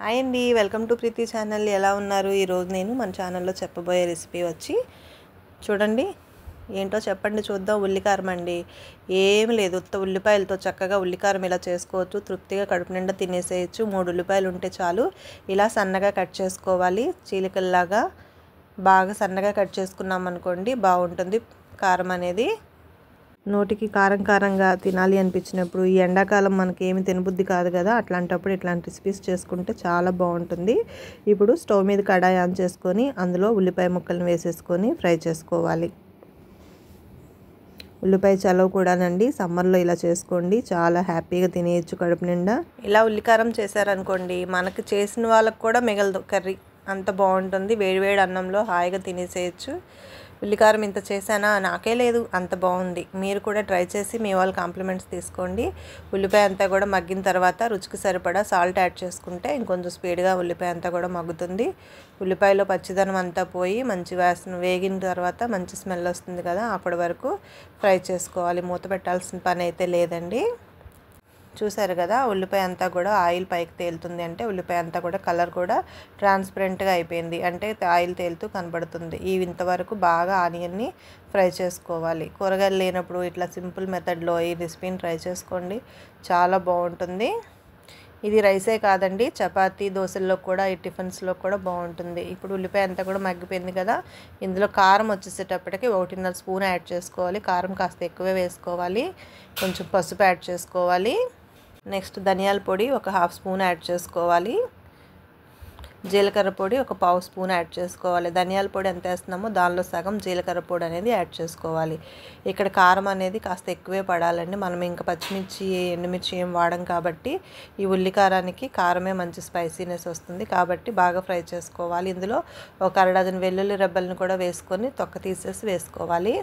Hi అండి, welcome to Preethi channel. ఎలా ఉన్నారు? ఈరోజు నేను మన ఛానల్లో చెప్పబోయే రెసిపీ వచ్చి చూడండి. ఏంటో చెప్పండి చూద్దాం. ఉల్లికారం అండి. ఏమి లేదు, ఉత్త ఉల్లిపాయలతో చక్కగా ఉల్లికారం ఇలా చేసుకోవచ్చు. తృప్తిగా కడుపు నిండా తినేసేయచ్చు. 3 ఉల్లిపాయలు ఉంటే చాలు. ఇలా సన్నగా కట్ చేసుకోవాలి. చీలికల్లాగా బాగా సన్నగా కట్ చేసుకున్నాం అనుకోండి, బాగుంటుంది కారం అనేది. నోటికి కారం కారంగా తినాలి అనిపించినప్పుడు, ఈ ఎండాకాలం మనకి ఏమి తినబుద్ధి కాదు కదా, అట్లాంటప్పుడు ఇట్లాంటి రెసిపీస్ చేసుకుంటే చాలా బాగుంటుంది. ఇప్పుడు స్టవ్ మీద కడాయి ఆన్ చేసుకొని అందులో ఉల్లిపాయ ముక్కలను వేసేసుకొని ఫ్రై చేసుకోవాలి. ఉల్లిపాయ చలవ కూడానండి, సమ్మర్లో ఇలా చేసుకోండి, చాలా హ్యాపీగా తినేయచ్చు కడుపు నిండా. ఇలా ఉల్లికారం చేశారనుకోండి, మనకు చేసిన వాళ్ళకు కూడా మిగలదు కర్రీ, అంత బాగుంటుంది. వేడివేడి అన్నంలో హాయిగా తినేసేయచ్చు. ఉల్లికారం ఇంత చేశానా, నాకే లేదు, అంత బాగుంది. మీరు కూడా ట్రై చేసి మీ వాళ్ళ కాంప్లిమెంట్స్ తీసుకోండి. ఉల్లిపాయ అంతా కూడా మగ్గిన తర్వాత రుచికి సరిపడా సాల్ట్ యాడ్ చేసుకుంటే ఇంకొంచెం స్పీడ్గా ఉల్లిపాయ అంతా కూడా మగ్గుతుంది. ఉల్లిపాయలో పచ్చిదనం అంతా పోయి మంచి వాసన, వేగిన తర్వాత మంచి స్మెల్ వస్తుంది కదా, అప్పటి వరకు ఫ్రై చేసుకోవాలి. మూత పెట్టాల్సిన పని అయితే లేదండి. చూసారు కదా, ఉల్లిపాయ అంతా కూడా ఆయిల్ పైకి తేలుతుంది అంటే ఉల్లిపాయ అంతా కూడా కలర్ కూడా ట్రాన్స్పరెంట్గా అయిపోయింది అంటే ఆయిల్ తేలుతూ కనబడుతుంది. ఇంతవరకు బాగా ఆనియన్ని ఫ్రై చేసుకోవాలి. కూరగాయలు లేనప్పుడు ఇట్లా సింపుల్ మెథడ్లో ఈ రెసిపీని ట్రై చేసుకోండి, చాలా బాగుంటుంది. ఇది రైసే కాదండి, చపాతీ దోశల్లో కూడా, ఈ టిఫిన్స్లో కూడా బాగుంటుంది. ఇప్పుడు ఉల్లిపాయ అంతా కూడా మగ్గిపోయింది కదా, ఇందులో కారం వచ్చేసేటప్పటికి 1.5 స్పూన్ యాడ్ చేసుకోవాలి. కారం కాస్త ఎక్కువే వేసుకోవాలి. కొంచెం పసుపు యాడ్ చేసుకోవాలి. నెక్స్ట్ ధనియాల పొడి ఒక 1/2 స్పూన్ యాడ్ చేసుకోవాలి. జీలకర్ర పొడి ఒక 1/2 స్పూన్ యాడ్ చేసుకోవాలి. ధనియాల పొడి ఎంత వేస్తున్నామో దానిలో సగం జీలకర్ర పొడి అనేది యాడ్ చేసుకోవాలి. ఇక్కడ కారం అనేది కాస్త ఎక్కువే పడాలండి. మనం ఇంకా పచ్చిమిర్చి, ఎండుమిర్చి ఏం వాడం కాబట్టి ఈ ఉల్లికారానికి కారమే మంచి స్పైసీనెస్ వస్తుంది. కాబట్టి బాగా ఫ్రై చేసుకోవాలి. ఇందులో ఒక 1/2 డజన్ వెల్లుల్లి రెబ్బలను కూడా వేసుకొని తొక్క తీసేసి వేసుకోవాలి.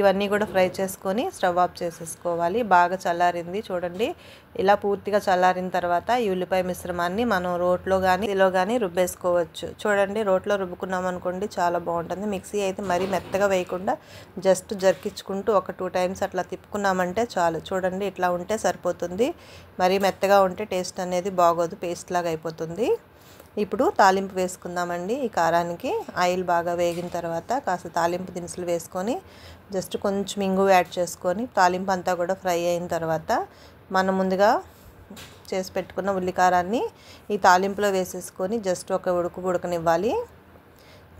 ఇవన్నీ కూడా ఫ్రై చేసుకొని స్టవ్ ఆఫ్ చేసేసుకోవాలి. బాగా చల్లారింది చూడండి. ఇలా పూర్తిగా చల్లారిన తర్వాత ఈ ఉల్లిపాయ మిశ్రమాన్ని మనం రోట్లో కానీ రుబ్బేసుకోవచ్చు. చూడండి, రోట్లో రుబ్బుకున్నాం అనుకోండి చాలా బాగుంటుంది. మిక్సీ అయితే మరీ మెత్తగా వేయకుండా జస్ట్ జర్కించుకుంటూ ఒక 2 టైమ్స్ అట్లా తిప్పుకున్నామంటే చాలు. చూడండి, ఇట్లా ఉంటే సరిపోతుంది. మరీ మెత్తగా ఉంటే టేస్ట్ అనేది బాగోదు, పేస్ట్ లాగా అయిపోతుంది. ఇప్పుడు తాలింపు వేసుకుందామండి. ఈ కారానికి ఆయిల్ బాగా వేగిన తర్వాత కాస్త తాలింపు దినుసులు వేసుకొని జస్ట్ కొంచెం ఇంగు యాడ్ చేసుకొని తాలింపు అంతా కూడా ఫ్రై అయిన తర్వాత మనం ముందుగా చేసి పెట్టుకున్న ఉల్లికారాన్ని ఈ తాలింపులో వేసేసుకొని జస్ట్ ఒక ఉడకనివ్వాలి.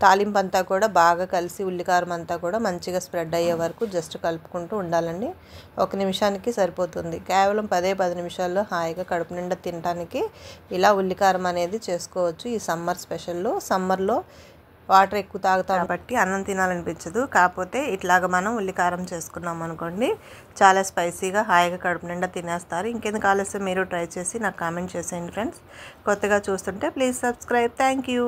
తాలింపు అంతా కూడా బాగా కలిసి ఉల్లికారం అంతా కూడా మంచిగా స్ప్రెడ్ అయ్యే వరకు జస్ట్ కలుపుకుంటూ ఉండాలండి. 1 నిమిషానికి సరిపోతుంది. కేవలం 10 నిమిషాల్లో హాయిగా కడుపు నిండా తినడానికి ఇలా ఉల్లికారం అనేది చేసుకోవచ్చు. ఈ సమ్మర్ స్పెషల్లో, సమ్మర్లో వాటర్ ఎక్కువ తాగుతాం కాబట్టి అన్నం తినాలనిపించదు. కాకపోతే ఇట్లాగ మనం ఉల్లికారం చేసుకున్నాం అనుకోండి, చాలా స్పైసీగా హాయిగా కడుపు నిండా తినేస్తారు. ఇంకెందుకు ఆలస్యం, మీరు ట్రై చేసి నాకు కామెంట్ చేసేయండి ఫ్రెండ్స్. కొత్తగా చూస్తుంటే ప్లీజ్ సబ్స్క్రైబ్. Thank you.